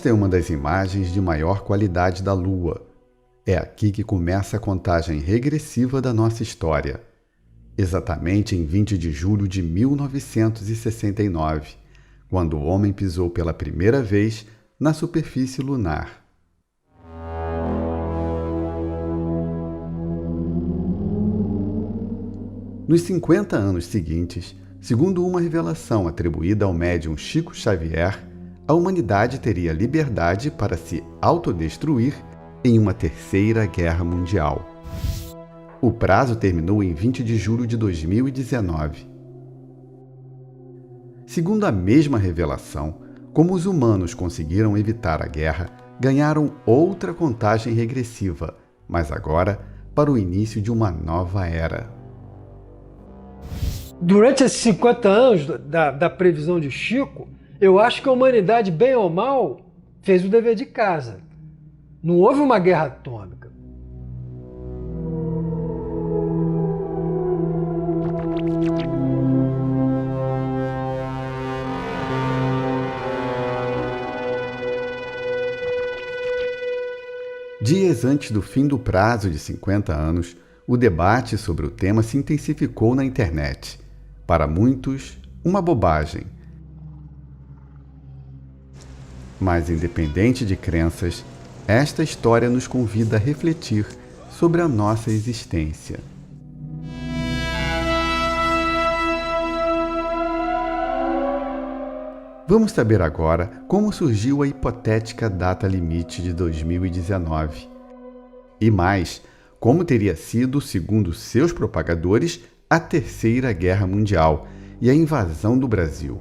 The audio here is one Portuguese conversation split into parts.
Esta é uma das imagens de maior qualidade da Lua. É aqui que começa a contagem regressiva da nossa história. Exatamente em 20 de julho de 1969, quando o homem pisou pela primeira vez na superfície lunar. Nos 50 anos seguintes, segundo uma revelação atribuída ao médium Chico Xavier, a humanidade teria liberdade para se autodestruir em uma terceira guerra mundial. O prazo terminou em 20 de julho de 2019. Segundo a mesma revelação, como os humanos conseguiram evitar a guerra, ganharam outra contagem regressiva, mas agora para o início de uma nova era. Durante esses 50 anos da previsão de Chico, eu acho que a humanidade, bem ou mal, fez o dever de casa. Não houve uma guerra atômica. Dias antes do fim do prazo de 50 anos, o debate sobre o tema se intensificou na internet. Para muitos, uma bobagem. Mas, independente de crenças, esta história nos convida a refletir sobre a nossa existência. Vamos saber agora como surgiu a hipotética data limite de 2019. E mais, como teria sido, segundo seus propagadores, a Terceira Guerra Mundial e a invasão do Brasil.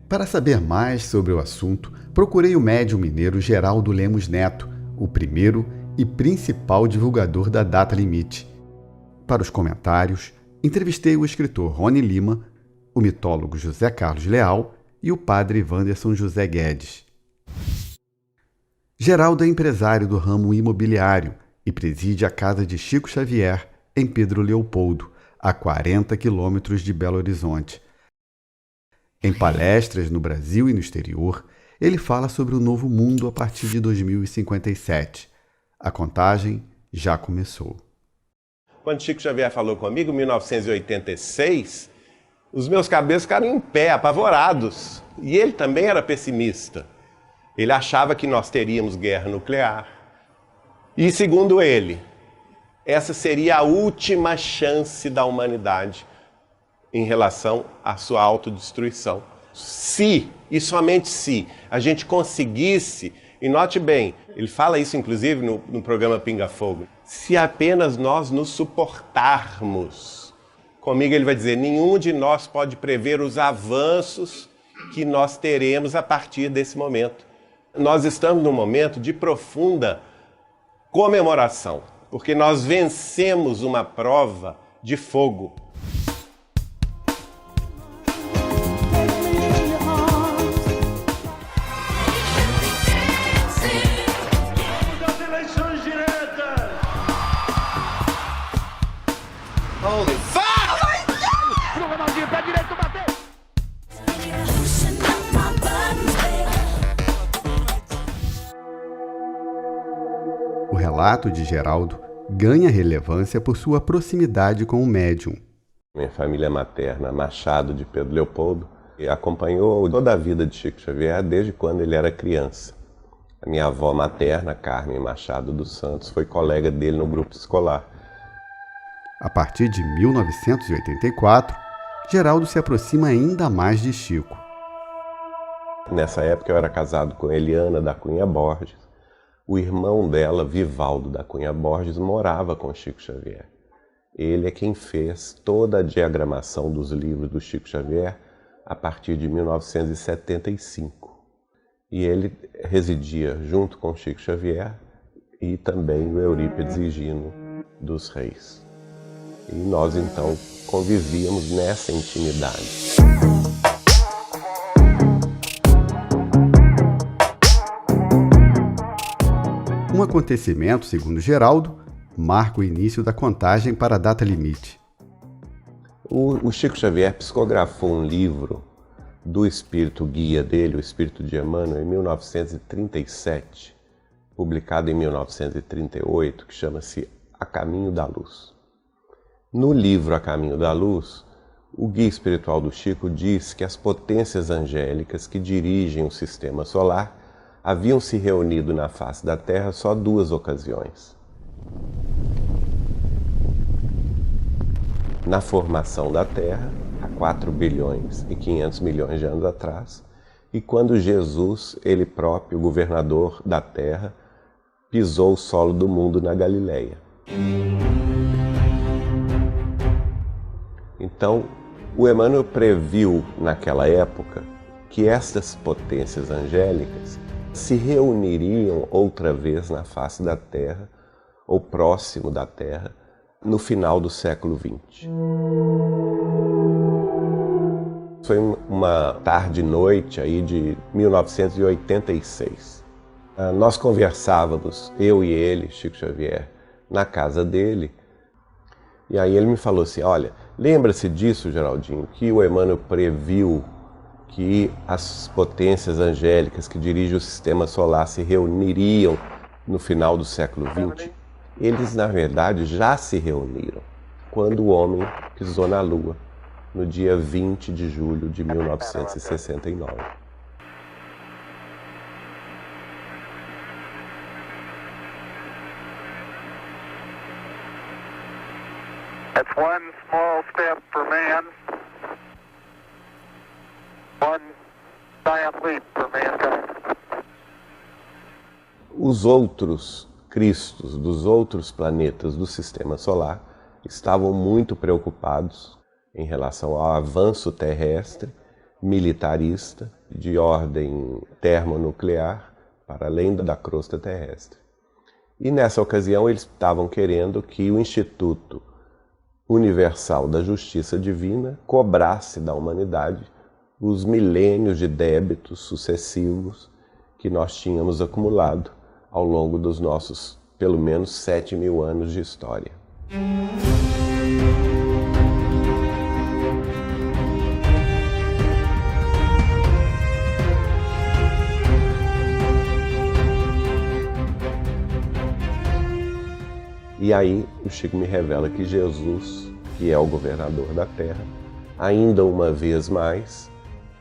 Para saber mais sobre o assunto, procurei o médium mineiro Geraldo Lemos Neto, o primeiro e principal divulgador da data limite. Para os comentários, entrevistei o escritor Rony Lima, o mitólogo José Carlos Leal e o padre Wanderson José Guedes. Geraldo é empresário do ramo imobiliário e preside a casa de Chico Xavier, em Pedro Leopoldo, a 40 quilômetros de Belo Horizonte. Em palestras no Brasil e no exterior, ele fala sobre o novo mundo a partir de 2057. A contagem já começou. Quando Chico Xavier falou comigo, em 1986, os meus cabelos ficaram em pé, apavorados. E ele também era pessimista. Ele achava que nós teríamos guerra nuclear. E, segundo ele, essa seria a última chance da humanidade em relação à sua autodestruição. Se, e somente se, a gente conseguisse, e note bem, ele fala isso inclusive no programa Pinga Fogo, se apenas nós nos suportarmos. Comigo ele vai dizer, nenhum de nós pode prever os avanços que nós teremos a partir desse momento. Nós estamos num momento de profunda comemoração, porque nós vencemos uma prova de fogo. O relato de Geraldo ganha relevância por sua proximidade com o médium. Minha família materna, Machado de Pedro Leopoldo, acompanhou toda a vida de Chico Xavier desde quando ele era criança. A minha avó materna, Carmen Machado dos Santos, foi colega dele no grupo escolar. A partir de 1984, Geraldo se aproxima ainda mais de Chico. Nessa época eu era casado com Eliana da Cunha Borges. O irmão dela, Vivaldo da Cunha Borges, morava com Chico Xavier. Ele é quem fez toda a diagramação dos livros do Chico Xavier a partir de 1975. E ele residia junto com Chico Xavier e também o Eurípides Higino dos Reis. E nós então convivíamos nessa intimidade. Um acontecimento, segundo Geraldo, marca o início da contagem para a data limite. O Chico Xavier psicografou um livro do espírito guia dele, o espírito de Emmanuel, em 1937, publicado em 1938, que chama-se A Caminho da Luz. No livro A Caminho da Luz, o guia espiritual do Chico diz que as potências angélicas que dirigem o sistema solar haviam se reunido na face da Terra só 2 ocasiões. Na formação da Terra, há 4 bilhões e 500 milhões de anos atrás, e quando Jesus, ele próprio, governador da Terra, pisou o solo do mundo na Galileia. Então, o Emmanuel previu naquela época que estas potências angélicas se reuniriam outra vez na face da Terra, ou próximo da Terra, no final do século XX. Foi uma tarde e noite aí de 1986. Nós conversávamos, eu e ele, Chico Xavier, na casa dele, e aí ele me falou assim, olha, lembra-se disso, Geraldinho, que o Emmanuel previu que as potências angélicas que dirigem o sistema solar se reuniriam no final do século XX? Eles, na verdade, já se reuniram quando o homem pisou na Lua, no dia 20 de julho de 1969. That's one small step for man, one giant leap for mankind. Os outros Cristos dos outros planetas do Sistema Solar estavam muito preocupados em relação ao avanço terrestre, militarista, de ordem termonuclear, para além da crosta terrestre. E nessa ocasião eles estavam querendo que o Instituto Universal da Justiça Divina cobrasse da humanidade os milênios de débitos sucessivos que nós tínhamos acumulado ao longo dos nossos, pelo menos, 7.000 anos de história. E aí o Chico me revela que Jesus, que é o governador da Terra, ainda uma vez mais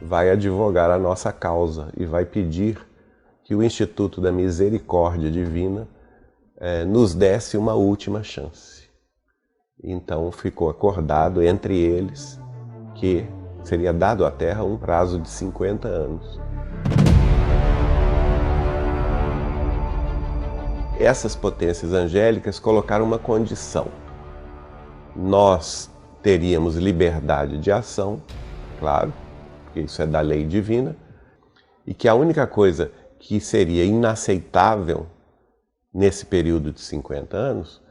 vai advogar a nossa causa e vai pedir que o Instituto da Misericórdia Divina nos desse uma última chance. Então ficou acordado entre eles que seria dado à Terra um prazo de 50 anos. Essas potências angélicas colocaram uma condição. Nós teríamos liberdade de ação, claro, porque isso é da lei divina, e que a única coisa que seria inaceitável nesse período de 50 anos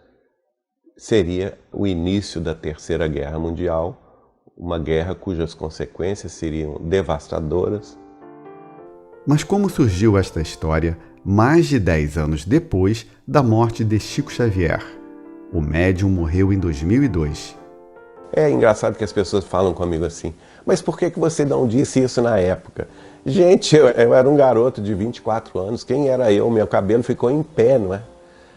seria o início da Terceira Guerra Mundial, uma guerra cujas consequências seriam devastadoras. Mas como surgiu esta história mais de 10 anos depois da morte de Chico Xavier? O médium morreu em 2002. É engraçado que as pessoas falam comigo assim, mas por que você não disse isso na época? Gente, eu era um garoto de 24 anos, quem era eu? Meu cabelo ficou em pé, não é?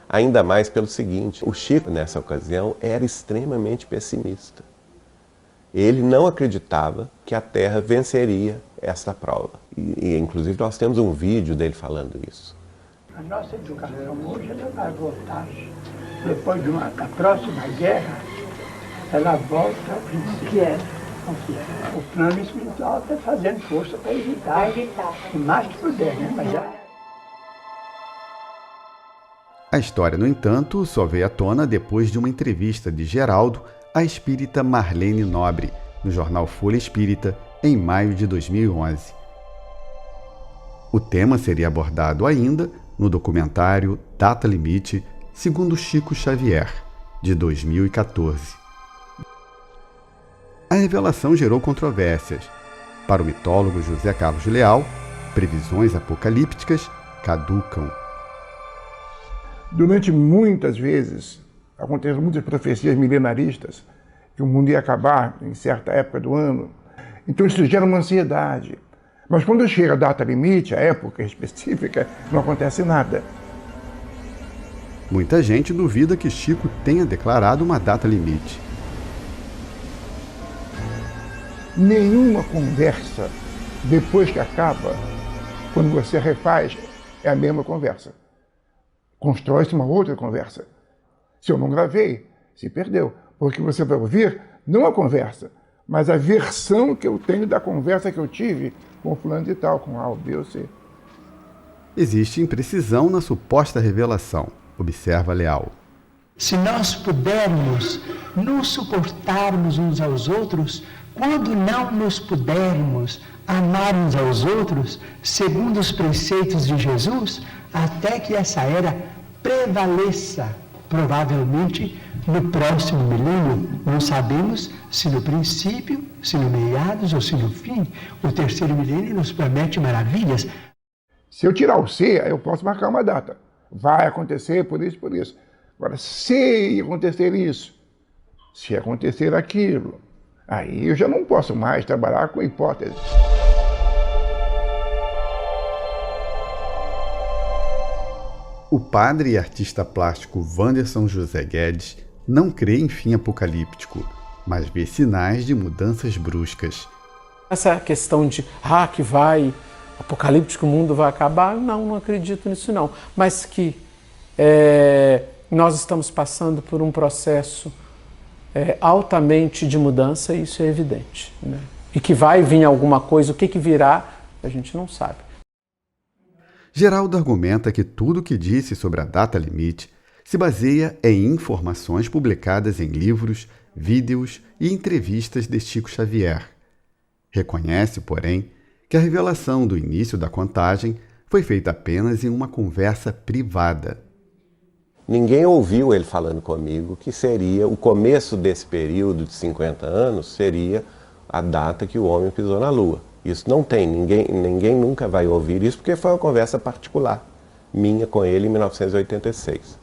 Ainda mais pelo seguinte, o Chico, nessa ocasião, era extremamente pessimista. Ele não acreditava que a Terra venceria esta prova. E inclusive, nós temos um vídeo dele falando isso. A nossa educação hoje ela vai voltar. Depois da próxima guerra, ela volta ao que era. O plano espiritual está fazendo força para evitar. O mais que puder, né? Mas já... A história, no entanto, só veio à tona depois de uma entrevista de Geraldo à espírita Marlene Nobre, no jornal Folha Espírita, em maio de 2011. O tema seria abordado ainda no documentário Data Limite, segundo Chico Xavier, de 2014. A revelação gerou controvérsias. Para o mitólogo José Carlos Leal, previsões apocalípticas caducam. Durante muitas vezes, acontecem muitas profecias milenaristas, que o mundo ia acabar em certa época do ano, Então isso gera uma ansiedade. Mas quando chega a data limite, a época específica, não acontece nada. Muita gente duvida que Chico tenha declarado uma data limite. Nenhuma conversa, depois que acaba, quando você refaz, é a mesma conversa. Constrói-se uma outra conversa. Se eu não gravei, se perdeu. Porque você vai ouvir não a conversa, mas a versão que eu tenho da conversa que eu tive com fulano de tal, com A, B ou C. Existe imprecisão na suposta revelação, observa Leal. Se nós pudermos nos suportarmos uns aos outros, quando não nos pudermos amar uns aos outros, segundo os preceitos de Jesus, até que essa era prevaleça, provavelmente no próximo milênio. Não sabemos se no princípio, se no meados ou se no fim. O terceiro milênio nos promete maravilhas. Se eu tirar o C, eu posso marcar uma data. Vai acontecer por isso, por isso. Agora, se acontecer isso, se acontecer aquilo, aí eu já não posso mais trabalhar com hipóteses. O padre e artista plástico Wanderson José Guedes não crê em fim apocalíptico, mas vê sinais de mudanças bruscas. Essa questão de que apocalíptico, o mundo vai acabar, não acredito nisso não. Mas que nós estamos passando por um processo altamente de mudança, isso é evidente, né? E que vai vir alguma coisa, o que virá, a gente não sabe. Geraldo argumenta que tudo o que disse sobre a data limite se baseia em informações publicadas em livros, vídeos e entrevistas de Chico Xavier. Reconhece, porém, que a revelação do início da contagem foi feita apenas em uma conversa privada. Ninguém ouviu ele falando comigo que seria o começo desse período de 50 anos, seria a data que o homem pisou na Lua. Isso não tem, ninguém nunca vai ouvir isso, porque foi uma conversa particular minha com ele em 1986.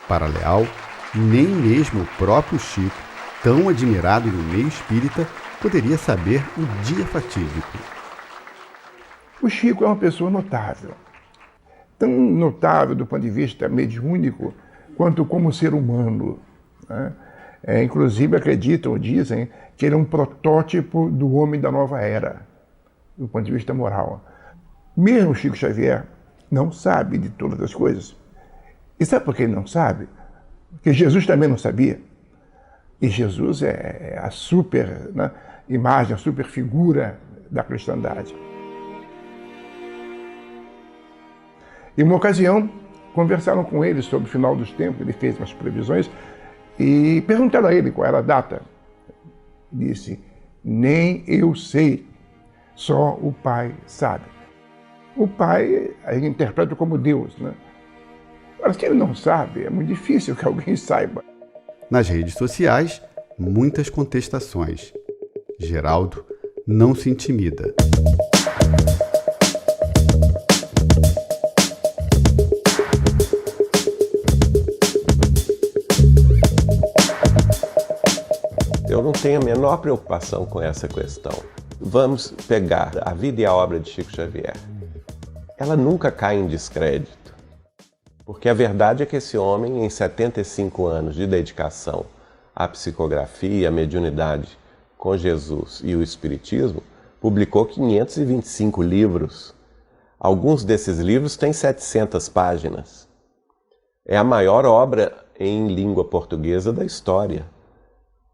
Para Leal, nem mesmo o próprio Chico, tão admirado no meio espírita, poderia saber o dia fatídico. O Chico é uma pessoa notável. Tão notável do ponto de vista mediúnico, quanto como ser humano, né? Inclusive acreditam ou dizem que ele é um protótipo do homem da nova era, do ponto de vista moral. Mesmo Chico Xavier não sabe de todas as coisas. E sabe por que ele não sabe? Porque Jesus também não sabia. E Jesus é a super, né, imagem, a super figura da cristandade. Em uma ocasião, conversaram com ele sobre o final dos tempos, ele fez umas previsões, e perguntaram a ele qual era a data. Disse, nem eu sei, só o Pai sabe. O Pai a gente interpreta como Deus, né? Mas se ele não sabe, é muito difícil que alguém saiba. Nas redes sociais, muitas contestações. Geraldo não se intimida. Eu não tenho a menor preocupação com essa questão. Vamos pegar a vida e a obra de Chico Xavier. Ela nunca cai em descrédito, porque a verdade é que esse homem, em 75 anos de dedicação à psicografia, à mediunidade com Jesus e o Espiritismo, publicou 525 livros. Alguns desses livros têm 700 páginas. É a maior obra em língua portuguesa da história.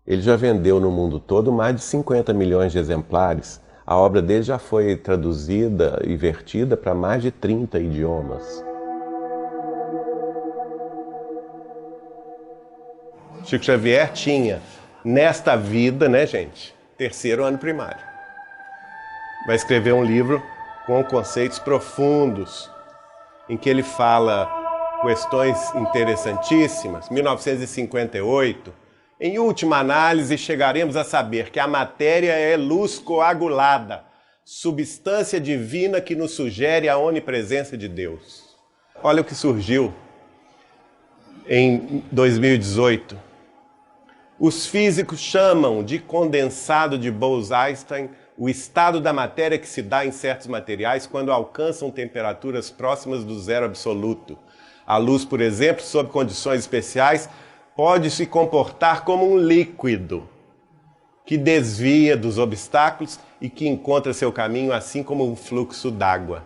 Ele já vendeu no mundo todo mais de 50 milhões de exemplares. A obra dele já foi traduzida e vertida para mais de 30 idiomas. Chico Xavier tinha, nesta vida, né, gente, terceiro ano primário. Vai escrever um livro com conceitos profundos, em que ele fala questões interessantíssimas. 1958, em última análise, chegaremos a saber que a matéria é luz coagulada, substância divina que nos sugere a onipresença de Deus. Olha o que surgiu em 2018. Os físicos chamam de condensado de Bose-Einstein o estado da matéria que se dá em certos materiais quando alcançam temperaturas próximas do zero absoluto. A luz, por exemplo, sob condições especiais, pode se comportar como um líquido que desvia dos obstáculos e que encontra seu caminho assim como um fluxo d'água.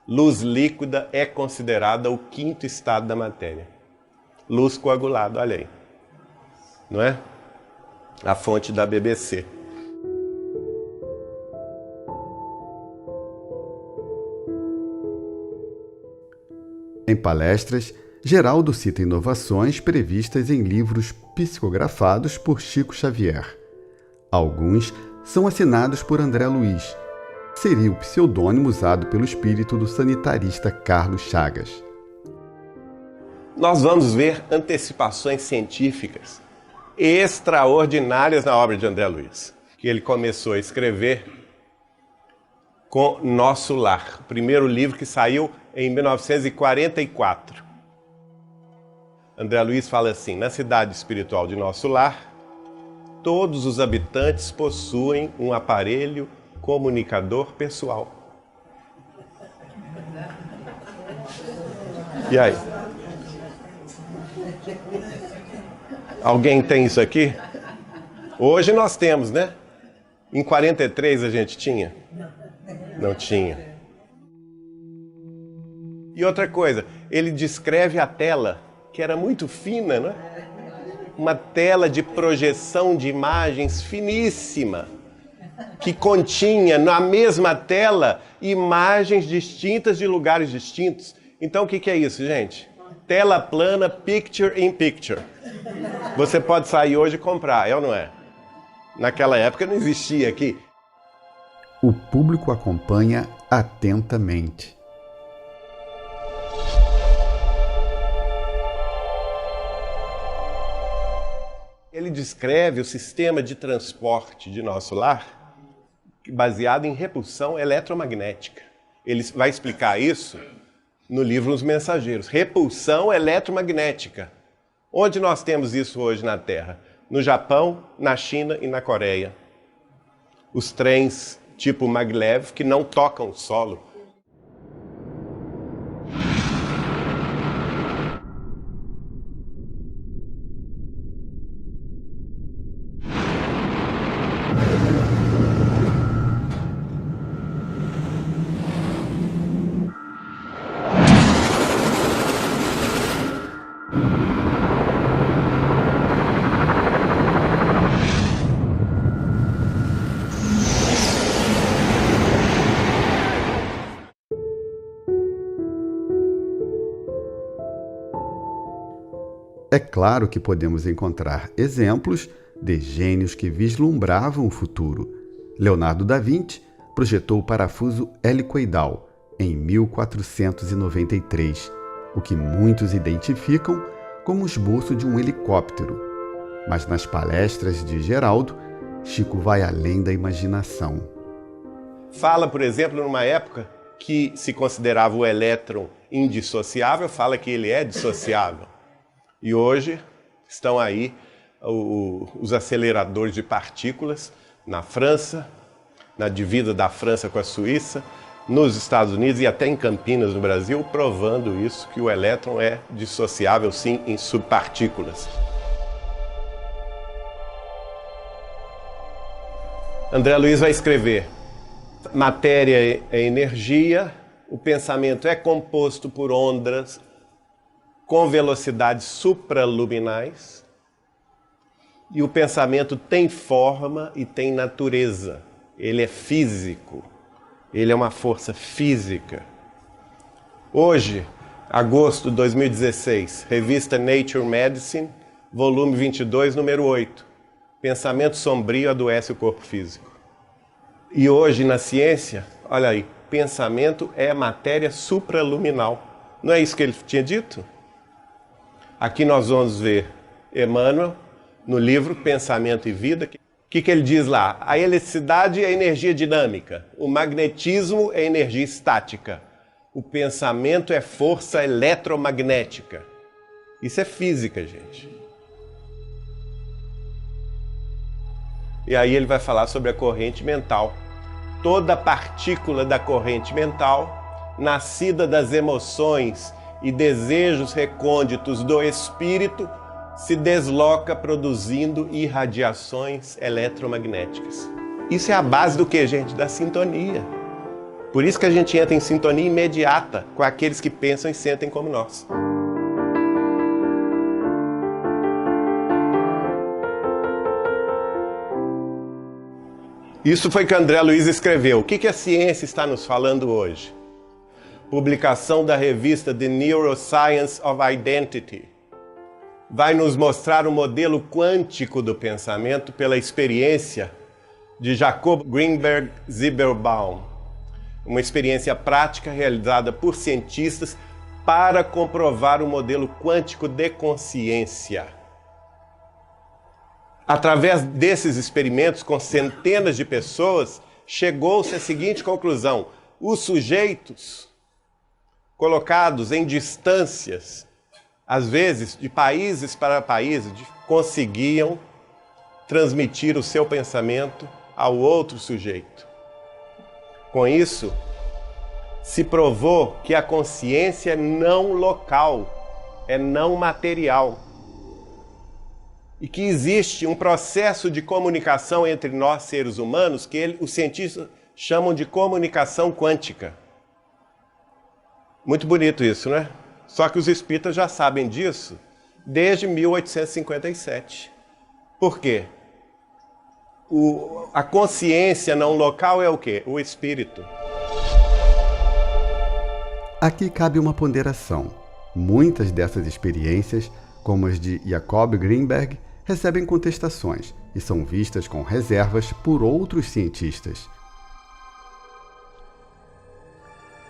Luz líquida é considerada o quinto estado da matéria. Luz coagulada, olha aí. Não é? A fonte da BBC. Em palestras, Geraldo cita inovações previstas em livros psicografados por Chico Xavier. Alguns são assinados por André Luiz. Seria o pseudônimo usado pelo espírito do sanitarista Carlos Chagas. Nós vamos ver antecipações científicas extraordinárias na obra de André Luiz, que ele começou a escrever com Nosso Lar, o primeiro livro que saiu em 1944. André Luiz fala assim: na cidade espiritual de Nosso Lar, todos os habitantes possuem um aparelho comunicador pessoal. E aí? Alguém tem isso aqui? Hoje nós temos, né? Em 43 a gente tinha? Não tinha. E outra coisa, ele descreve a tela, que era muito fina, né? Uma tela de projeção de imagens finíssima, que continha na mesma tela imagens distintas de lugares distintos. Então o que é isso, gente? Tela plana, picture in picture. Você pode sair hoje e comprar, é ou não é? Naquela época não existia aqui. O público acompanha atentamente. Ele descreve o sistema de transporte de Nosso Lar baseado em repulsão eletromagnética. Ele vai explicar isso no livro Os Mensageiros. Repulsão eletromagnética. Onde nós temos isso hoje na Terra? No Japão, na China e na Coreia. Os trens tipo maglev que não tocam o solo. É claro que podemos encontrar exemplos de gênios que vislumbravam o futuro. Leonardo da Vinci projetou o parafuso helicoidal em 1493, o que muitos identificam como o esboço de um helicóptero. Mas nas palestras de Geraldo, Chico vai além da imaginação. Fala, por exemplo, numa época que se considerava o elétron indissociável, fala que ele é dissociável. E hoje estão aí os aceleradores de partículas na França, na divisa da França com a Suíça, nos Estados Unidos e até em Campinas, no Brasil, provando isso, que o elétron é dissociável, sim, em subpartículas. André Luiz vai escrever: matéria é energia, o pensamento é composto por ondas com velocidades supraluminais, e o pensamento tem forma e tem natureza. Ele é físico, ele é uma força física. Hoje, agosto de 2016, revista Nature Medicine, volume 22, número 8. Pensamento sombrio adoece o corpo físico. E hoje, na ciência, olha aí, pensamento é matéria supraluminal. Não é isso que ele tinha dito? Aqui nós vamos ver Emmanuel, no livro Pensamento e Vida. O que ele diz lá? A eletricidade é energia dinâmica, o magnetismo é energia estática, o pensamento é força eletromagnética. Isso é física, gente. E aí ele vai falar sobre a corrente mental. Toda partícula da corrente mental, nascida das emoções e desejos recônditos do espírito, se desloca produzindo irradiações eletromagnéticas. Isso é a base do que, gente? Da sintonia. Por isso que a gente entra em sintonia imediata com aqueles que pensam e sentem como nós. Isso foi que André Luiz escreveu. O que a ciência está nos falando hoje? Publicação da revista The Neuroscience of Identity. Vai nos mostrar o modelo quântico do pensamento pela experiência de Jacob Greenberg Zibelbaum. Uma experiência prática realizada por cientistas para comprovar o modelo quântico de consciência. Através desses experimentos com centenas de pessoas, chegou-se à seguinte conclusão: os sujeitos colocados em distâncias, às vezes de países para países, conseguiam transmitir o seu pensamento ao outro sujeito. Com isso, se provou que a consciência é não local, é não material. E que existe um processo de comunicação entre nós, seres humanos, que os cientistas chamam de comunicação quântica. Muito bonito isso, né? Só que os espíritas já sabem disso desde 1857. Por quê? A consciência não local é o quê? O espírito. Aqui cabe uma ponderação. Muitas dessas experiências, como as de Jacob Greenberg, recebem contestações e são vistas com reservas por outros cientistas.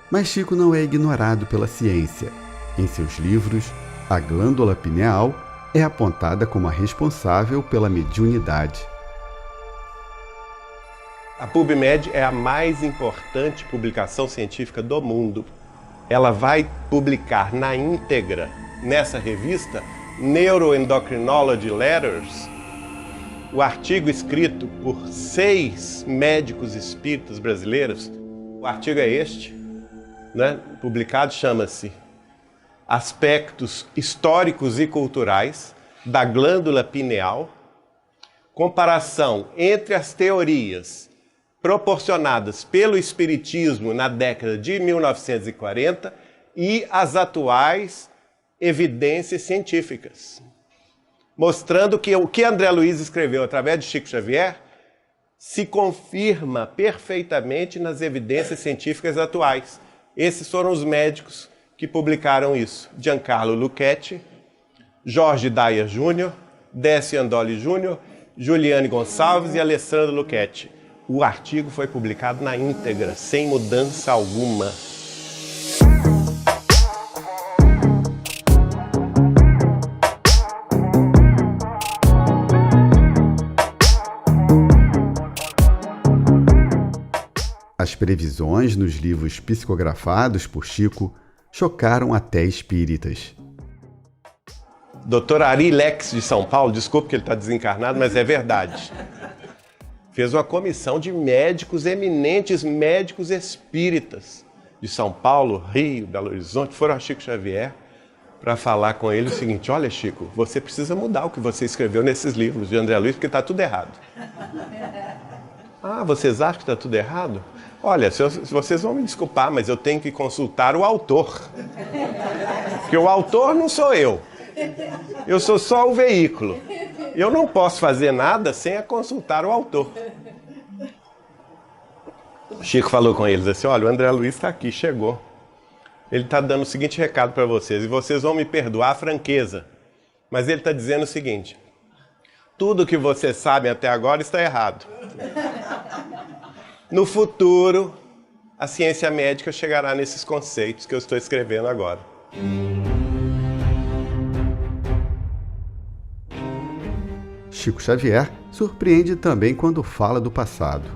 Mas Chico não é ignorado pela ciência. Em seus livros, a glândula pineal é apontada como a responsável pela mediunidade. A PubMed é a mais importante publicação científica do mundo. Ela vai publicar na íntegra, nessa revista, Neuroendocrinology Letters, o artigo escrito por 6 médicos espíritas brasileiros. O artigo é este, né? Publicado, chama-se Aspectos Históricos e Culturais da Glândula Pineal, comparação entre as teorias proporcionadas pelo Espiritismo na década de 1940 e as atuais evidências científicas, mostrando que o que André Luiz escreveu através de Chico Xavier se confirma perfeitamente nas evidências científicas atuais. Esses foram os médicos que publicaram isso: Giancarlo Luchetti, Jorge Dyer Jr., Décio Andoli Jr., Juliane Gonçalves e Alessandro Luchetti. O artigo foi publicado na íntegra, sem mudança alguma. As previsões nos livros psicografados por Chico chocaram até espíritas. Dr. Ari Lex de São Paulo, desculpe que ele está desencarnado, mas é verdade, fez uma comissão de médicos, eminentes médicos espíritas de São Paulo, Rio, Belo Horizonte, foram a Chico Xavier para falar com ele o seguinte: olha, Chico, você precisa mudar o que você escreveu nesses livros de André Luiz, porque está tudo errado. Ah, vocês acham que está tudo errado? Olha, vocês vão me desculpar, mas eu tenho que consultar o autor. Porque o autor não sou eu. Eu sou só o veículo. Eu não posso fazer nada sem consultar o autor. Chico falou com eles assim: olha, o André Luiz está aqui, chegou. Ele está dando o seguinte recado para vocês, e vocês vão me perdoar a franqueza. Mas ele está dizendo o seguinte: tudo que vocês sabem até agora está errado. No futuro, a ciência médica chegará nesses conceitos que eu estou escrevendo agora. Chico Xavier surpreende também quando fala do passado.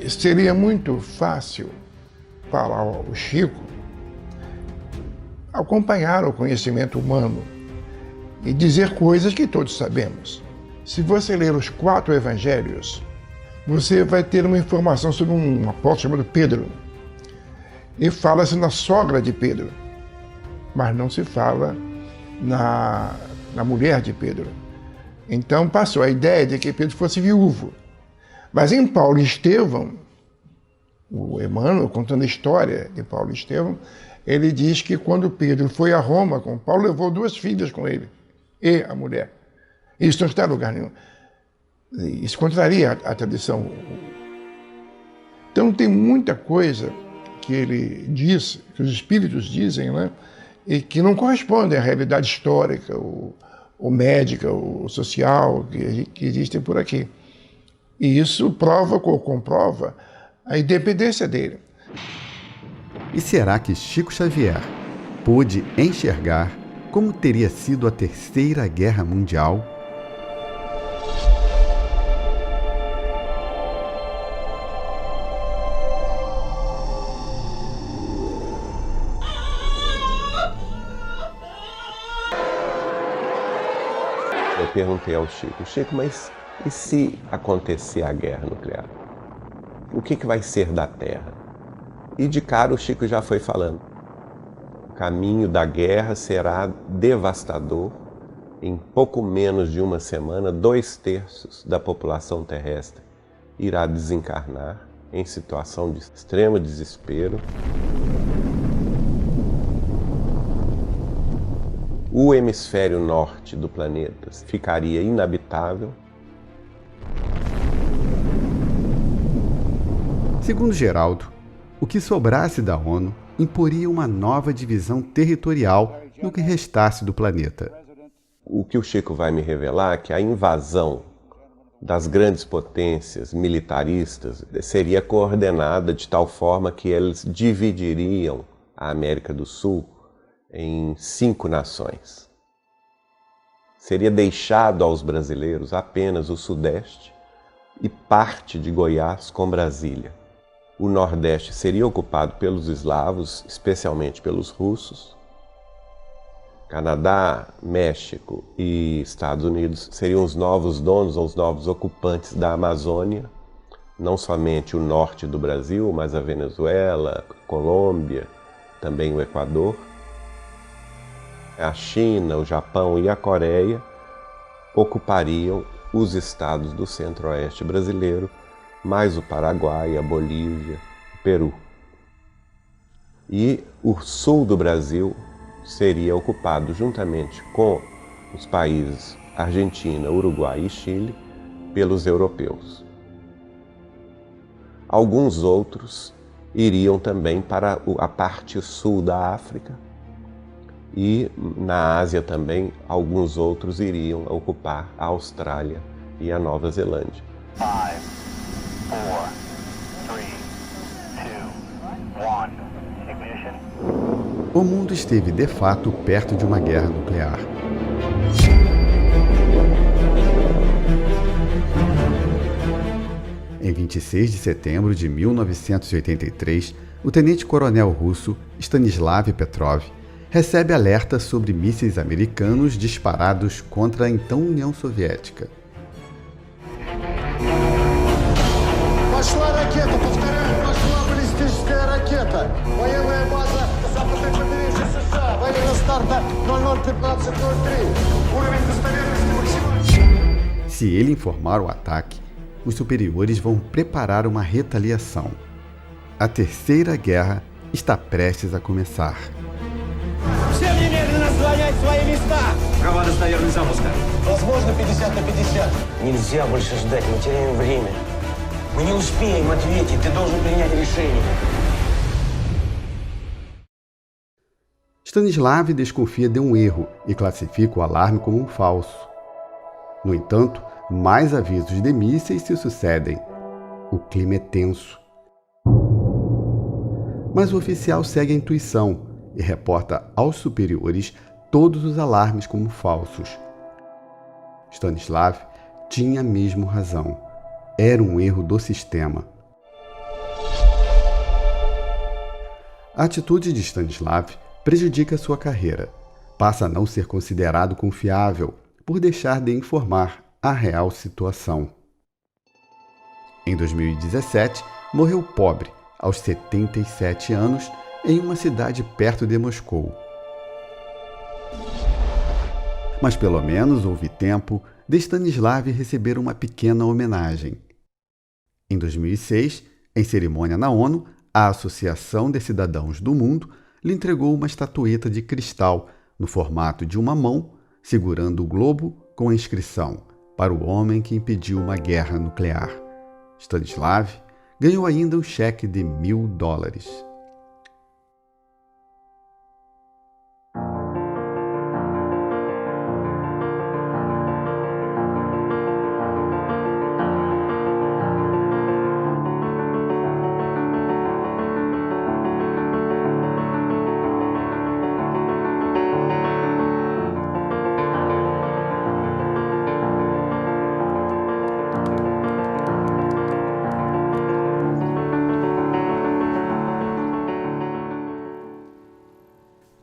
Seria muito fácil para o Chico acompanhar o conhecimento humano e dizer coisas que todos sabemos. Se você ler os 4 evangelhos, você vai ter uma informação sobre um apóstolo chamado Pedro. E fala-se na sogra de Pedro, mas não se fala na mulher de Pedro. Então passou a ideia de que Pedro fosse viúvo. Mas em Paulo e Estevão, o Emmanuel, contando a história de Paulo e Estevão, ele diz que quando Pedro foi a Roma com Paulo, levou 2 filhas com ele, e a mulher. Isso não está em lugar nenhum. Isso contraria a tradição. Então tem muita coisa que ele diz, que os espíritos dizem, né, e que não correspondem à realidade histórica, ou médica, ou social, que existem por aqui. E isso provoca ou comprova a independência dele. E será que Chico Xavier pôde enxergar como teria sido a Terceira Guerra Mundial? Eu perguntei ao Chico, mas e se acontecer a guerra nuclear? O que vai ser da Terra? E de cara o Chico já foi falando. O caminho da guerra será devastador. Em pouco menos de uma semana, 2/3 da população terrestre irá desencarnar em situação de extremo desespero. O hemisfério norte do planeta ficaria inabitável. Segundo Geraldo, o que sobrasse da ONU imporia uma nova divisão territorial no que restasse do planeta. O que o Chico vai me revelar é que a invasão das grandes potências militaristas seria coordenada de tal forma que eles dividiriam a América do Sul em 5 nações. Seria deixado aos brasileiros apenas o Sudeste e parte de Goiás com Brasília. O Nordeste seria ocupado pelos eslavos, especialmente pelos russos. Canadá, México e Estados Unidos seriam os novos donos ou os novos ocupantes da Amazônia, não somente o norte do Brasil, mas a Venezuela, Colômbia, também o Equador. A China, o Japão e a Coreia ocupariam os estados do centro-oeste brasileiro, mais o Paraguai, a Bolívia, o Peru. E o sul do Brasil seria ocupado juntamente com os países Argentina, Uruguai e Chile pelos europeus. Alguns outros iriam também para a parte sul da África, e na Ásia também alguns outros iriam ocupar a Austrália e a Nova Zelândia. 5, 4, 3, 2, 1, ignition. O mundo esteve, de fato, perto de uma guerra nuclear. Em 26 de setembro de 1983, o tenente-coronel russo Stanislav Petrov recebe alerta sobre mísseis americanos disparados contra a então União Soviética. Пошла ракета, повторяю, пошла баллистическая ракета. Военная база западной побережья США. Время старта 00:15:03. Уровень достоверности максимальный. Se ele informar o ataque, os superiores vão preparar uma retaliação. A Terceira Guerra está prestes a começar. Всем немедленно занять свои места. Права достоверность запуска. Возможно, 50/50. Нельзя больше ждать, мы теряем время. Мы не успеем ответить, ты должен принять решение. Stanislav desconfia de um erro e classifica o alarme como um falso. No entanto, mais avisos de mísseis se sucedem. O clima é tenso. Mas o oficial segue a intuição e reporta aos superiores todos os alarmes como falsos. Stanislav tinha mesmo razão. Era um erro do sistema. A atitude de Stanislav prejudica sua carreira. Passa a não ser considerado confiável por deixar de informar a real situação. Em 2017, morreu pobre, aos 77 anos, em uma cidade perto de Moscou. Mas pelo menos houve tempo de Stanislav receber uma pequena homenagem. Em 2006, em cerimônia na ONU, a Associação de Cidadãos do Mundo lhe entregou uma estatueta de cristal no formato de uma mão, segurando o globo com a inscrição "Para o homem que impediu uma guerra nuclear". Stanislav ganhou ainda um cheque de $1.000.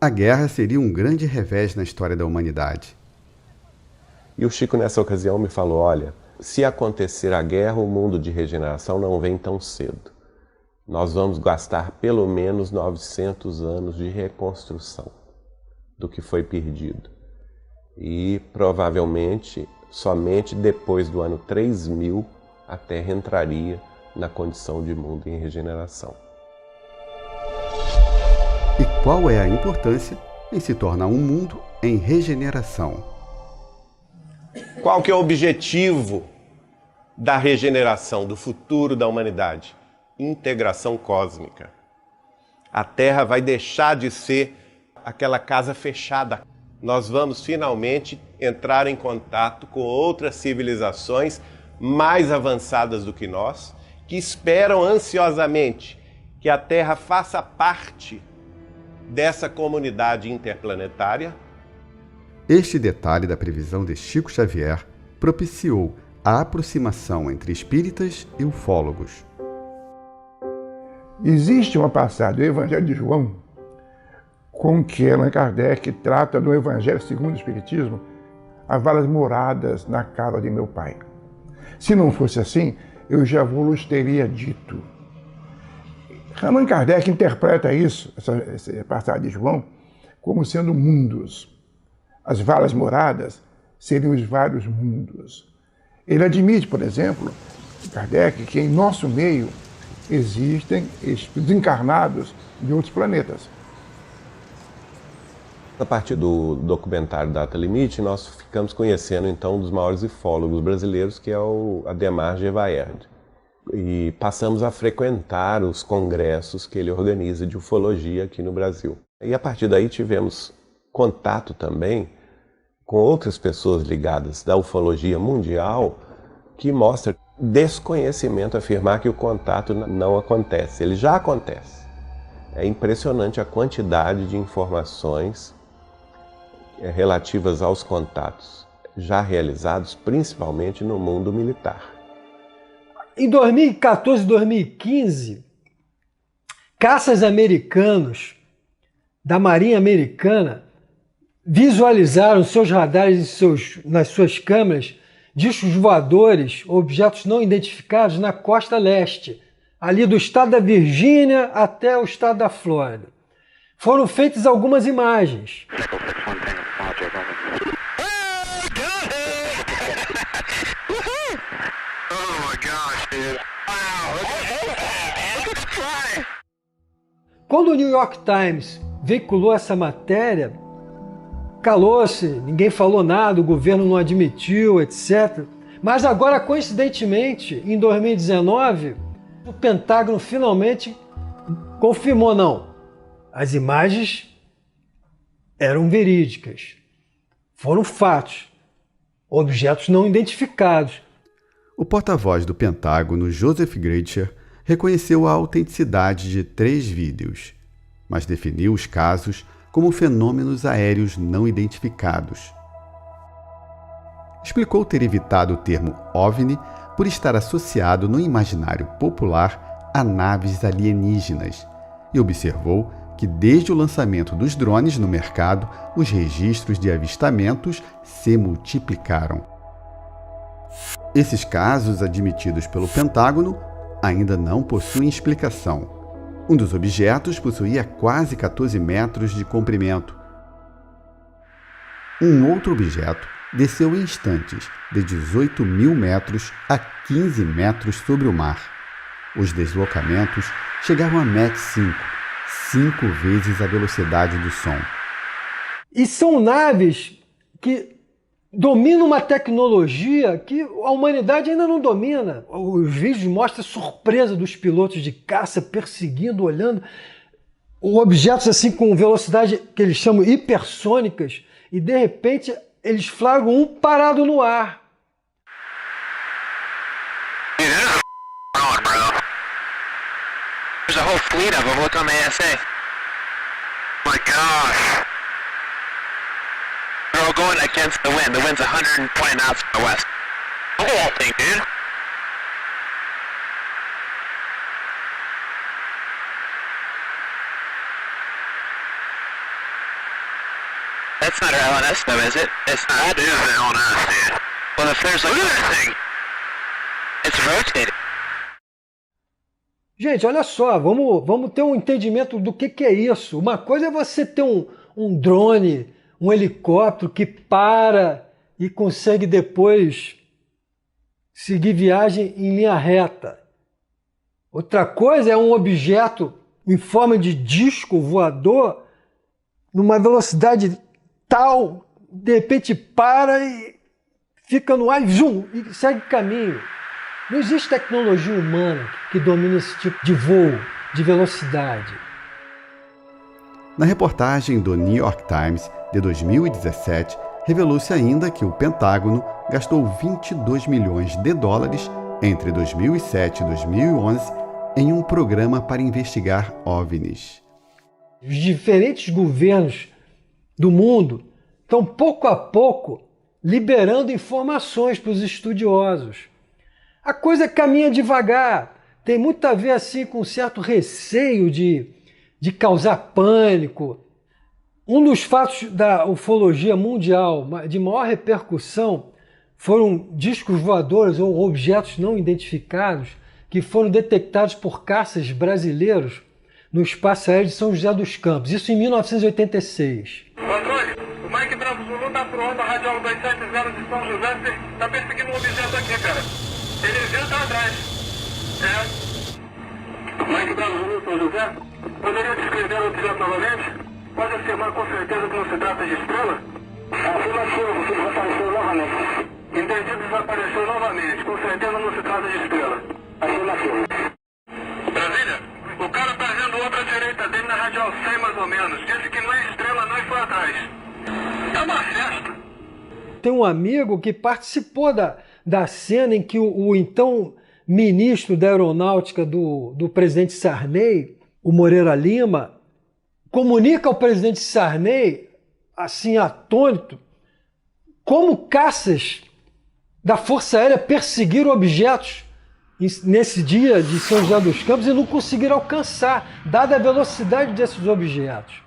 A guerra seria um grande revés na história da humanidade. E o Chico, nessa ocasião, me falou: olha, se acontecer a guerra, o mundo de regeneração não vem tão cedo. Nós vamos gastar pelo menos 900 anos de reconstrução do que foi perdido. E provavelmente, somente depois do ano 3000, a Terra entraria na condição de mundo em regeneração. E qual é a importância em se tornar um mundo em regeneração? Qual que é o objetivo da regeneração, do futuro da humanidade? Integração cósmica. A Terra vai deixar de ser aquela casa fechada. Nós vamos finalmente entrar em contato com outras civilizações mais avançadas do que nós, que esperam ansiosamente que a Terra faça parte dessa comunidade interplanetária. Este detalhe da previsão de Chico Xavier propiciou a aproximação entre espíritas e ufólogos. Existe uma passagem do Evangelho de João com que Allan Kardec trata do Evangelho segundo o Espiritismo, as valas moradas na casa de meu pai. Se não fosse assim, eu já vos teria dito. Allan Kardec interpreta isso, essa passagem de João, como sendo mundos. As valas moradas seriam os vários mundos. Ele admite, por exemplo, Kardec, que em nosso meio existem espíritos encarnados de outros planetas. A partir do documentário Data Limite, nós ficamos conhecendo então um dos maiores ufólogos brasileiros, que é o Ademar Gevaerd. E passamos a frequentar os congressos que ele organiza de ufologia aqui no Brasil. E a partir daí tivemos contato também com outras pessoas ligadas da ufologia mundial, que mostra desconhecimento afirmar que o contato não acontece. Ele já acontece. É impressionante a quantidade de informações relativas aos contatos já realizados, principalmente no mundo militar. Em 2014 e 2015, caças americanos da Marinha Americana visualizaram seus radares nas suas câmeras discos voadores, objetos não identificados na costa leste, ali do estado da Virgínia até o estado da Flórida. Foram feitas algumas imagens. Quando o New York Times veiculou essa matéria, calou-se, ninguém falou nada, o governo não admitiu, etc. Mas agora, coincidentemente, em 2019, o Pentágono finalmente confirmou, não, as imagens eram verídicas, foram fatos, objetos não identificados. O porta-voz do Pentágono, Joseph Greicher, reconheceu a autenticidade de 3 vídeos, mas definiu os casos como fenômenos aéreos não identificados. Explicou ter evitado o termo OVNI por estar associado no imaginário popular a naves alienígenas e observou que desde o lançamento dos drones no mercado, os registros de avistamentos se multiplicaram. Esses casos, admitidos pelo Pentágono, ainda não possuem explicação. Um dos objetos possuía quase 14 metros de comprimento. Um outro objeto desceu em instantes, de 18 mil metros a 15 metros sobre o mar. Os deslocamentos chegavam a Mach 5, 5 vezes a velocidade do som. E são naves que dominam uma tecnologia que a humanidade ainda não domina. Os vídeos mostram a surpresa dos pilotos de caça perseguindo, olhando objetos assim com velocidade que eles chamam hipersônicas, e de repente eles flagram um parado no ar. There's a whole fleet of them. Look on the ASA. My gosh. They're all going against the wind. The wind's 120 knots from the west. Look at that thing, dude. That's not our LNS though, is it? It's not. That is the LNS, dude. Well, if there's like... Look at that thing. It's rotating. Gente, olha só, vamos ter um entendimento do que é isso. Uma coisa é você ter um drone, um helicóptero que para e consegue depois seguir viagem em linha reta. Outra coisa é um objeto em forma de disco voador numa velocidade tal, de repente para e fica no ar e segue caminho. Não existe tecnologia humana que domine esse tipo de voo, de velocidade. Na reportagem do New York Times de 2017, revelou-se ainda que o Pentágono gastou 22 milhões de dólares entre 2007 e 2011 em um programa para investigar OVNIs. Os diferentes governos do mundo estão pouco a pouco liberando informações para os estudiosos. A coisa caminha devagar, tem muito a ver assim com um certo receio de causar pânico. Um dos fatos da ufologia mundial de maior repercussão foram discos voadores ou objetos não identificados que foram detectados por caças brasileiros no espaço aéreo de São José dos Campos, isso em 1986. Controle, o Mike Bravo Zulu está pro onda radial 270 de São José, está perseguindo um objeto aqui, cara. Ele viu, tá atrás. Mike Bravo Zulu, São José, poderia descrever o objeto novamente? Pode afirmar com certeza que não se trata de estrela? Afirmativo, você desapareceu novamente. Entendi, desapareceu novamente. Com certeza não se trata de estrela. Afirmativo. Brasília, o cara tá vendo outra direita dele na radial 100 mais ou menos. Disse que não é estrela, não, e foi atrás. É uma festa. Tem um amigo que participou da cena em que o então ministro da Aeronáutica do presidente Sarney, o Moreira Lima, comunica ao presidente Sarney, assim atônito, como caças da Força Aérea perseguiram objetos nesse dia de São José dos Campos e não conseguiram alcançar, dada a velocidade desses objetos.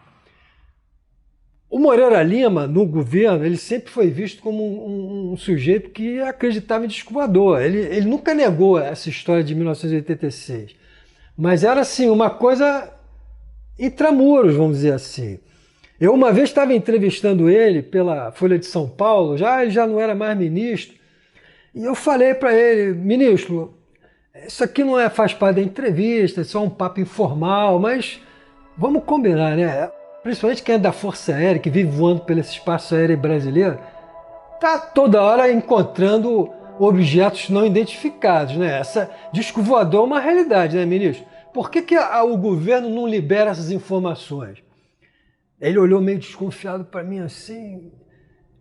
O Moreira Lima, no governo, ele sempre foi visto como um sujeito que acreditava em disco voador. Ele nunca negou essa história de 1986. Mas era assim, uma coisa intramuros, vamos dizer assim. Eu uma vez estava entrevistando ele pela Folha de São Paulo, ele já não era mais ministro, e eu falei para ele, ministro, isso aqui não faz parte da entrevista, é só um papo informal, mas vamos combinar, né? Principalmente quem é da Força Aérea, que vive voando pelo espaço aéreo brasileiro, está toda hora encontrando objetos não identificados, né? Essa disco voador é uma realidade, né, ministro? Por que o governo não libera essas informações? Ele olhou meio desconfiado para mim assim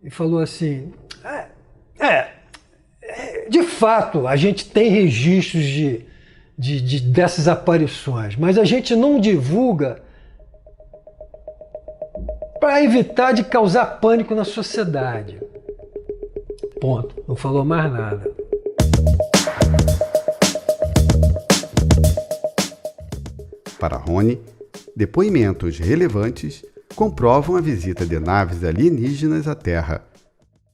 e falou assim, de fato, a gente tem registros dessas aparições, mas a gente não divulga para evitar de causar pânico na sociedade. Ponto. Não falou mais nada. Para Rony, depoimentos relevantes comprovam a visita de naves alienígenas à Terra.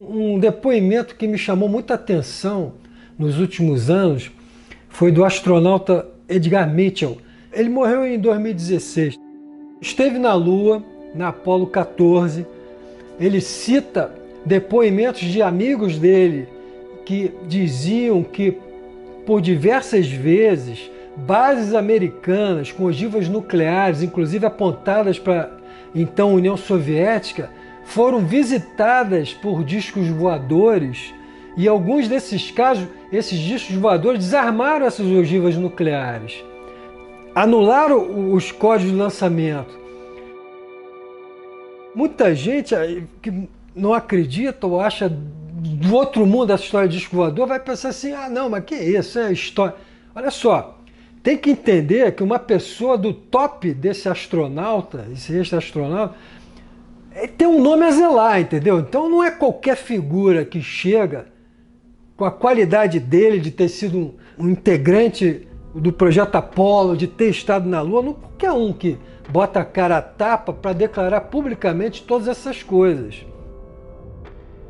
Um depoimento que me chamou muita atenção nos últimos anos foi do astronauta Edgar Mitchell. Ele morreu em 2016. Esteve na Lua, na Apollo 14. Ele cita depoimentos de amigos dele que diziam que, por diversas vezes, bases americanas com ogivas nucleares, inclusive apontadas para então União Soviética, foram visitadas por discos voadores, e alguns desses casos, esses discos voadores desarmaram essas ogivas nucleares, anularam os códigos de lançamento. Muita gente que não acredita ou acha do outro mundo essa história de disco voador vai pensar assim, ah não, mas que isso, é história. Olha só, tem que entender que uma pessoa do top desse astronauta, esse ex-astronauta, tem um nome a zelar, entendeu? Então não é qualquer figura que chega com a qualidade dele de ter sido um integrante do projeto Apollo, de ter estado na Lua, não qualquer um que bota a cara a tapa para declarar publicamente todas essas coisas.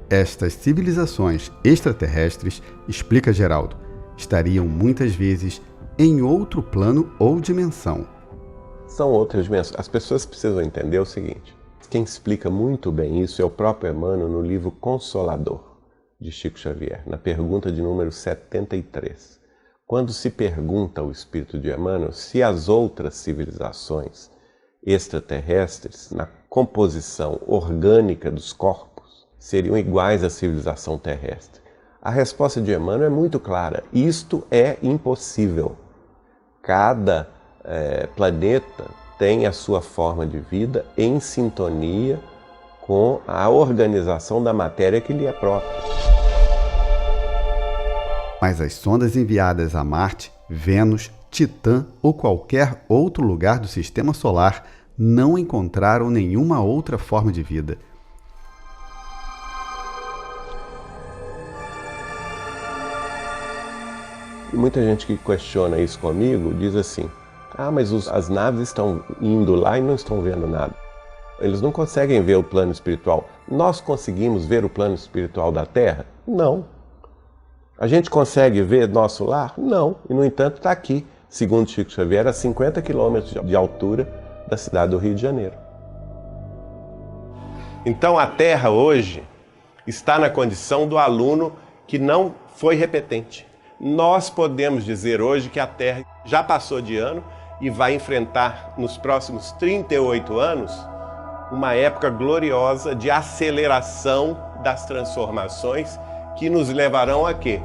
Estas civilizações extraterrestres, explica Geraldo, estariam muitas vezes em outro plano ou dimensão. São outras dimensões. As pessoas precisam entender o seguinte, quem explica muito bem isso é o próprio Emmanuel no livro Consolador, de Chico Xavier, na pergunta de número 73. Quando se pergunta ao espírito de Emmanuel se as outras civilizações extraterrestres, na composição orgânica dos corpos, seriam iguais à civilização terrestre. A resposta de Emmanuel é muito clara. Isto é impossível. Cada planeta tem a sua forma de vida em sintonia com a organização da matéria que lhe é própria. Mas as sondas enviadas a Marte, Vênus, Titã ou qualquer outro lugar do Sistema Solar não encontraram nenhuma outra forma de vida. E muita gente que questiona isso comigo diz assim, mas as naves estão indo lá e não estão vendo nada. Eles não conseguem ver o plano espiritual. Nós conseguimos ver o plano espiritual da Terra? Não. A gente consegue ver nosso lar? Não. E, no entanto, está aqui, segundo Chico Xavier, a 50 quilômetros de altura da cidade do Rio de Janeiro. Então, a Terra hoje está na condição do aluno que não foi repetente. Nós podemos dizer hoje que a Terra já passou de ano e vai enfrentar, nos próximos 38 anos, uma época gloriosa de aceleração das transformações que nos levarão a quê?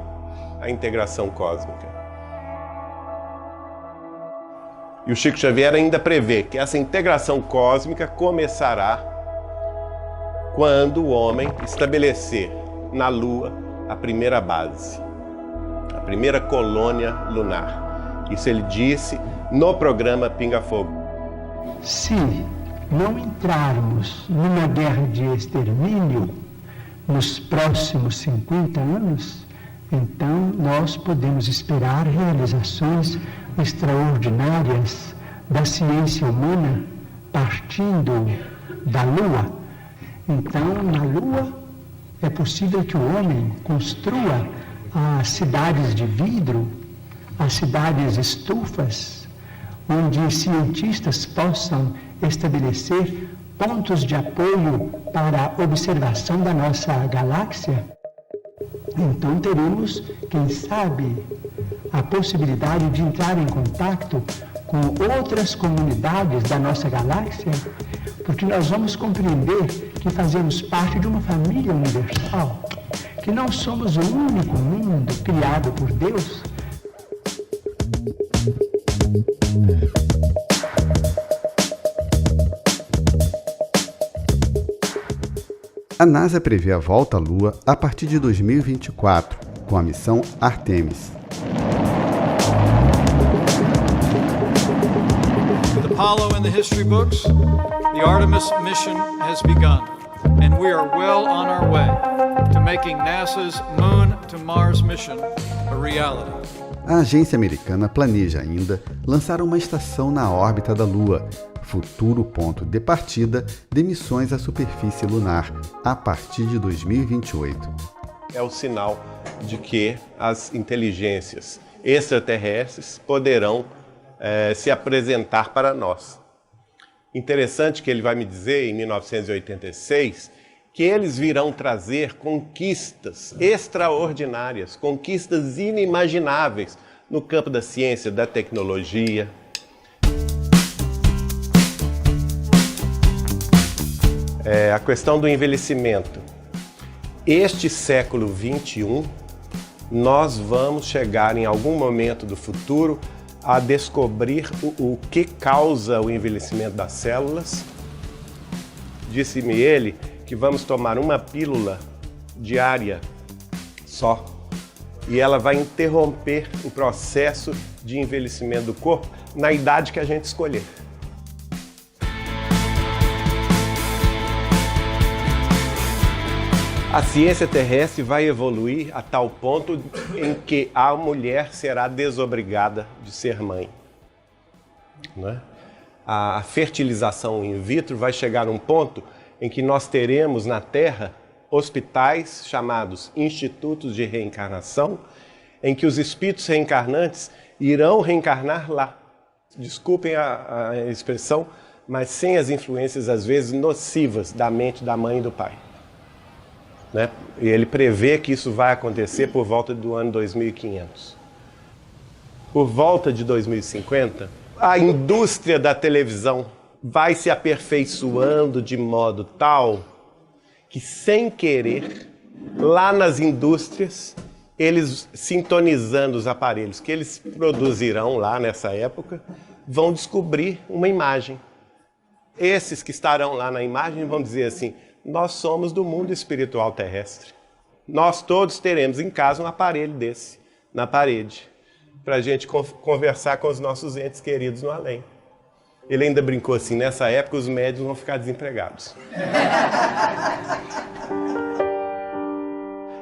A integração cósmica. E o Chico Xavier ainda prevê que essa integração cósmica começará quando o homem estabelecer na Lua a primeira base, a primeira colônia lunar. Isso ele disse no programa Pinga Fogo. Se não entrarmos numa guerra de extermínio nos próximos 50 anos, então nós podemos esperar realizações extraordinárias da ciência humana partindo da Lua. Então, na Lua, é possível que o homem construa as cidades de vidro, as cidades estufas, onde cientistas possam estabelecer pontos de apoio para a observação da nossa galáxia. Então teremos, quem sabe, a possibilidade de entrar em contato com outras comunidades da nossa galáxia, porque nós vamos compreender que fazemos parte de uma família universal, que não somos o único mundo criado por Deus. A NASA prevê a volta à Lua a partir de 2024, com a missão Artemis. With Apollo in the history books, the Artemis mission has begun, and we are well on our way to making NASA's Moon to Mars mission a reality. A agência americana planeja ainda lançar uma estação na órbita da Lua, futuro ponto de partida de missões à superfície lunar, a partir de 2028. É o sinal de que as inteligências extraterrestres poderão se apresentar para nós. Interessante que ele vai me dizer, em 1986, que eles virão trazer conquistas extraordinárias, conquistas inimagináveis no campo da ciência, da tecnologia. A questão do envelhecimento. Este século XXI, nós vamos chegar em algum momento do futuro a descobrir o que causa o envelhecimento das células. Disse-me ele que vamos tomar uma pílula diária só e ela vai interromper o processo de envelhecimento do corpo na idade que a gente escolher. A ciência terrestre vai evoluir a tal ponto em que a mulher será desobrigada de ser mãe. Né? A fertilização in vitro vai chegar a um ponto em que nós teremos na Terra hospitais chamados institutos de reencarnação, em que os espíritos reencarnantes irão reencarnar lá. Desculpem a expressão, mas sem as influências, às vezes, nocivas da mente da mãe e do pai. Né? E ele prevê que isso vai acontecer por volta do ano 2500. Por volta de 2050, a indústria da televisão vai se aperfeiçoando de modo tal que, sem querer, lá nas indústrias, eles sintonizando os aparelhos que eles produzirão lá nessa época, vão descobrir uma imagem. Esses que estarão lá na imagem vão dizer assim: nós somos do mundo espiritual terrestre. Nós todos teremos em casa um aparelho desse, na parede, para a gente conversar com os nossos entes queridos no além. Ele ainda brincou assim: nessa época os médiuns vão ficar desempregados.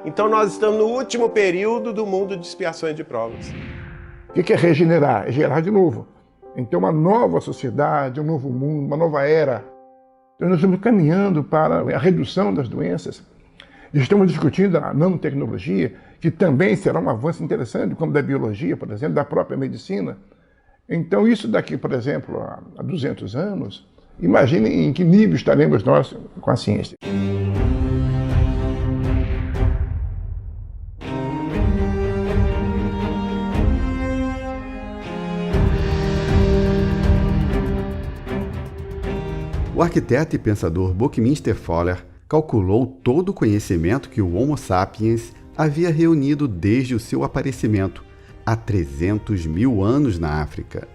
Então nós estamos no último período do mundo de expiações de provas. O que é regenerar? É gerar de novo. Então uma nova sociedade, um novo mundo, uma nova era. Então nós estamos caminhando para a redução das doenças. Estamos discutindo a nanotecnologia, que também será um avanço interessante, como da biologia, por exemplo, da própria medicina. Então isso daqui, por exemplo, a 200 anos, imaginem em que nível estaremos nós com a ciência. O arquiteto e pensador Buckminster Fuller calculou todo o conhecimento que o Homo sapiens havia reunido desde o seu aparecimento, há 300 mil anos na África.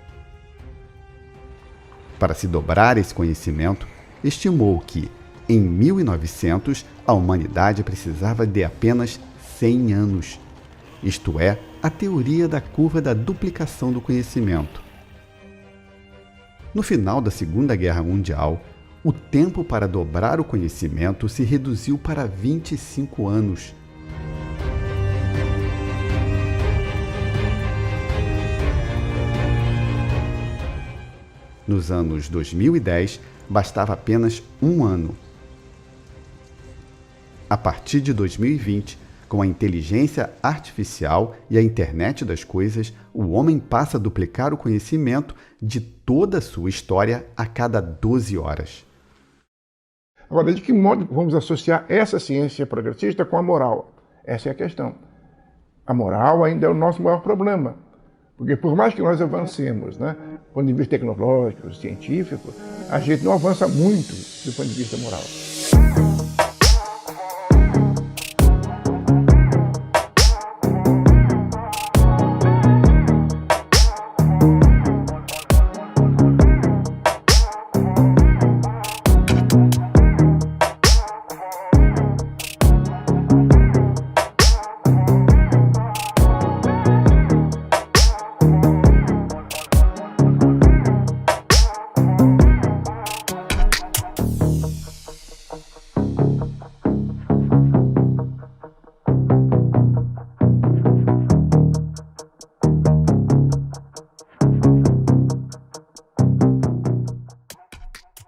Para se dobrar esse conhecimento, estimou que, em 1900, a humanidade precisava de apenas 100 anos, isto é, a teoria da curva da duplicação do conhecimento. No final da Segunda Guerra Mundial, o tempo para dobrar o conhecimento se reduziu para 25 anos. Nos anos 2010, bastava apenas um ano. A partir de 2020, com a inteligência artificial e a internet das coisas, o homem passa a duplicar o conhecimento de toda a sua história a cada 12 horas. Agora, de que modo vamos associar essa ciência progressista com a moral? Essa é a questão. A moral ainda é o nosso maior problema. Porque por mais que nós avancemos, né, do ponto de vista tecnológico, científico, a gente não avança muito do ponto de vista moral.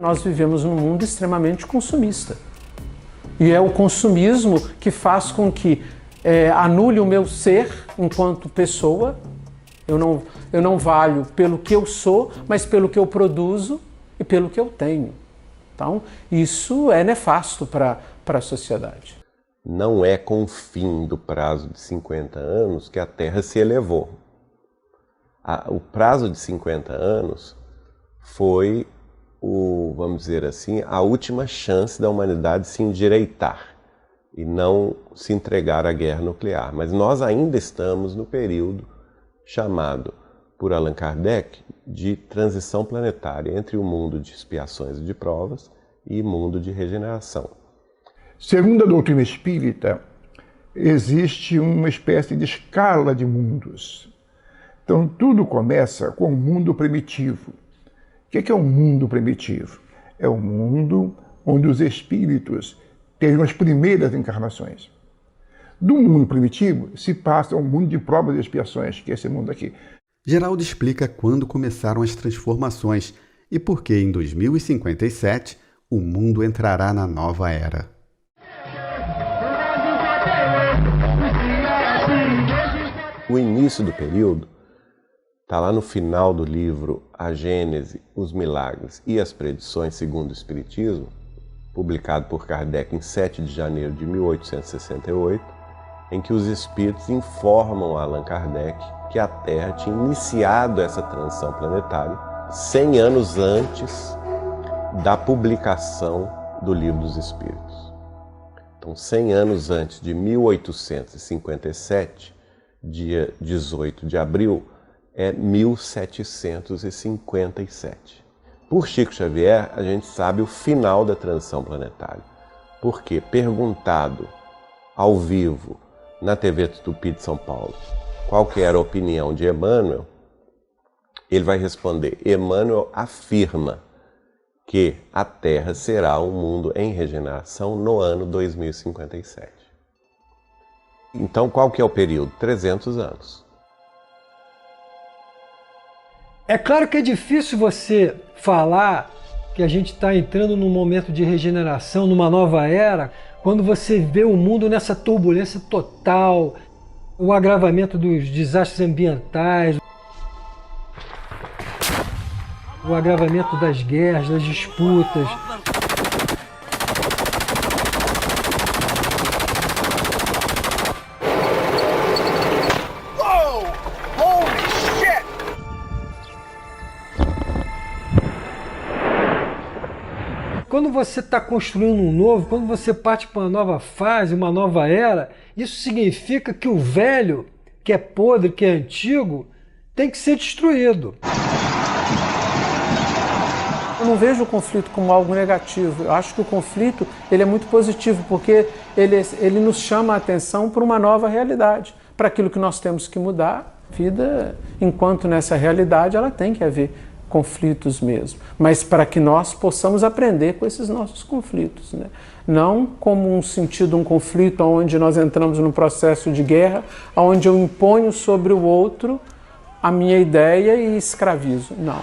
Nós vivemos num mundo extremamente consumista. E é o consumismo que faz com que anule o meu ser enquanto pessoa. Eu não valho pelo que eu sou, mas pelo que eu produzo e pelo que eu tenho. Então, isso é nefasto para a sociedade. Não é com o fim do prazo de 50 anos que a Terra se elevou. O prazo de 50 anos foi, vamos dizer assim, a última chance da humanidade se endireitar e não se entregar à guerra nuclear. Mas nós ainda estamos no período chamado por Allan Kardec de transição planetária entre o mundo de expiações e de provas e mundo de regeneração. Segundo a doutrina espírita, existe uma espécie de escala de mundos. Então, tudo começa com o mundo primitivo. O que é um mundo primitivo? É um mundo onde os espíritos têm as primeiras encarnações. Do mundo primitivo se passa ao mundo de provas e expiações, que é esse mundo aqui. Geraldo explica quando começaram as transformações e por que, em 2057, o mundo entrará na nova era. O início do período está lá no final do livro A Gênese, os Milagres e as Predições segundo o Espiritismo, publicado por Kardec em 7 de janeiro de 1868, em que os espíritos informam a Allan Kardec que a Terra tinha iniciado essa transição planetária 100 anos antes da publicação do Livro dos Espíritos. Então, 100 anos antes de 1857, dia 18 de abril, é 1757. Por Chico Xavier, a gente sabe o final da transição planetária. Porque, perguntado ao vivo na TV Tupi de São Paulo qual que era a opinião de Emmanuel, ele vai responder: Emmanuel afirma que a Terra será um mundo em regeneração no ano 2057. Então, qual que é o período? 300 anos. É claro que é difícil você falar que a gente está entrando num momento de regeneração, numa nova era, quando você vê o mundo nessa turbulência total, o agravamento dos desastres ambientais, o agravamento das guerras, das disputas. Quando você está construindo um novo, quando você parte para uma nova fase, uma nova era, isso significa que o velho, que é podre, que é antigo, tem que ser destruído. Eu não vejo o conflito como algo negativo. Eu acho que o conflito ele é muito positivo, porque ele nos chama a atenção para uma nova realidade, para aquilo que nós temos que mudar. A vida, enquanto nessa realidade, ela tem que haver conflitos mesmo, mas para que nós possamos aprender com esses nossos conflitos, né? Não como um sentido, um conflito onde nós entramos num processo de guerra, onde eu imponho sobre o outro a minha ideia e escravizo. Não.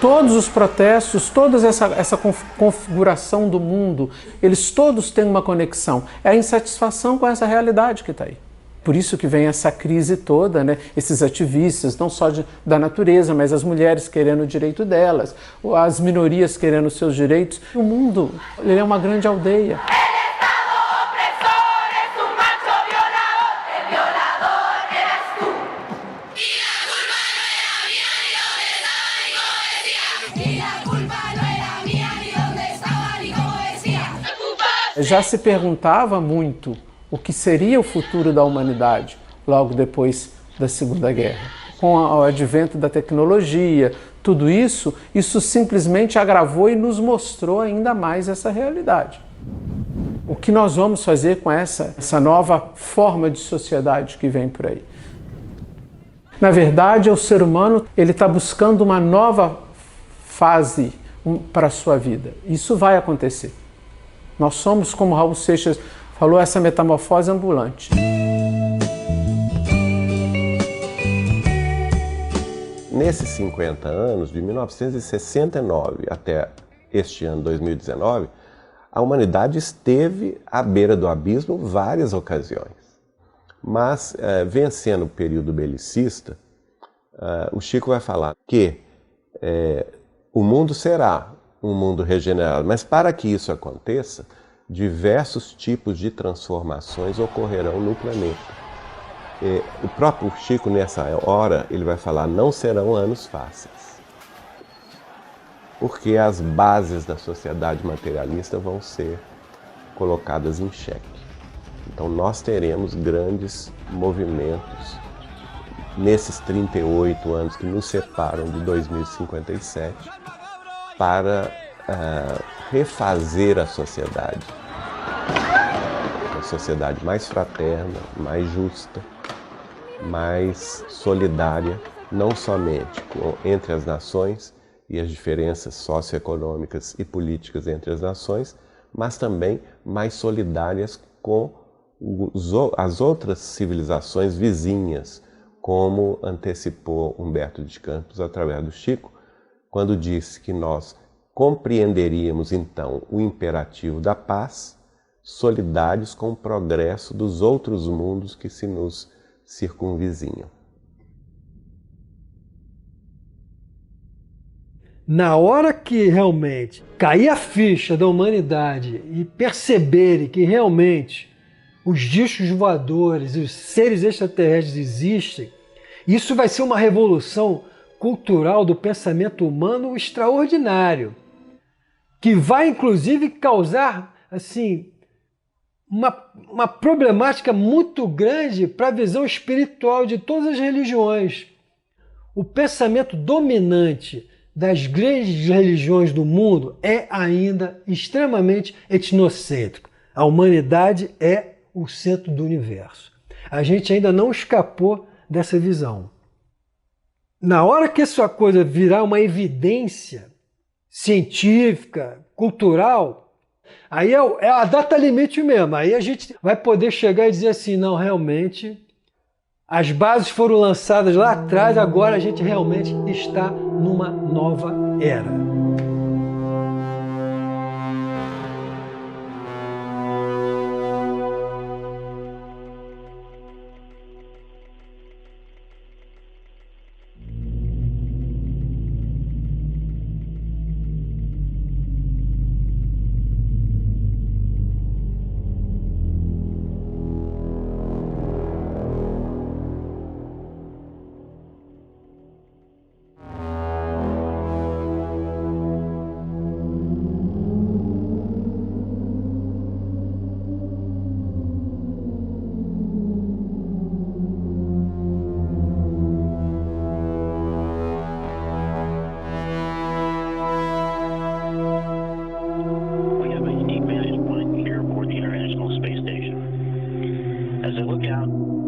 Todos os protestos, toda essa configuração do mundo, eles todos têm uma conexão. É a insatisfação com essa realidade que está aí. Por isso que vem essa crise toda, né? Esses ativistas, não só da natureza, mas as mulheres querendo o direito delas, as minorias querendo os seus direitos. O mundo, ele é uma grande aldeia. Já se perguntava muito o que seria o futuro da humanidade logo depois da Segunda Guerra. Com o advento da tecnologia, tudo isso simplesmente agravou e nos mostrou ainda mais essa realidade. O que nós vamos fazer com essa nova forma de sociedade que vem por aí? Na verdade, o ser humano está buscando uma nova fase para a sua vida. Isso vai acontecer. Nós somos, como Raul Seixas falou, essa metamorfose ambulante. Nesses 50 anos, de 1969 até este ano 2019, A humanidade esteve à beira do abismo várias ocasiões. Mas, vencendo o período belicista, o Chico vai falar que o mundo será um mundo regenerado, mas para que isso aconteça, diversos tipos de transformações ocorrerão no planeta. O próprio Chico, nessa hora, ele vai falar, não serão anos fáceis, porque as bases da sociedade materialista vão ser colocadas em xeque. Então nós teremos grandes movimentos nesses 38 anos que nos separam de 2057 para refazer a sociedade. Uma sociedade mais fraterna, mais justa, mais solidária, não somente entre as nações e as diferenças socioeconômicas e políticas entre as nações, mas também mais solidárias com as outras civilizações vizinhas, como antecipou Humberto de Campos através do Chico, quando disse que nós compreenderíamos então o imperativo da paz, solidários com o progresso dos outros mundos que se nos circunvizinham. Na hora que realmente cair a ficha da humanidade e perceberem que realmente os discos voadores e os seres extraterrestres existem, isso vai ser uma revolução cultural do pensamento humano extraordinário, que vai inclusive causar assim uma problemática muito grande para a visão espiritual de todas as religiões. O pensamento dominante das grandes religiões do mundo é ainda extremamente etnocêntrico. A humanidade é o centro do universo. A gente ainda não escapou dessa visão. Na hora que essa coisa virar uma evidência científica, cultural, aí é a data limite mesmo. Aí a gente vai poder chegar e dizer assim, não, realmente, as bases foram lançadas lá atrás, agora a gente realmente está numa nova era. As I look out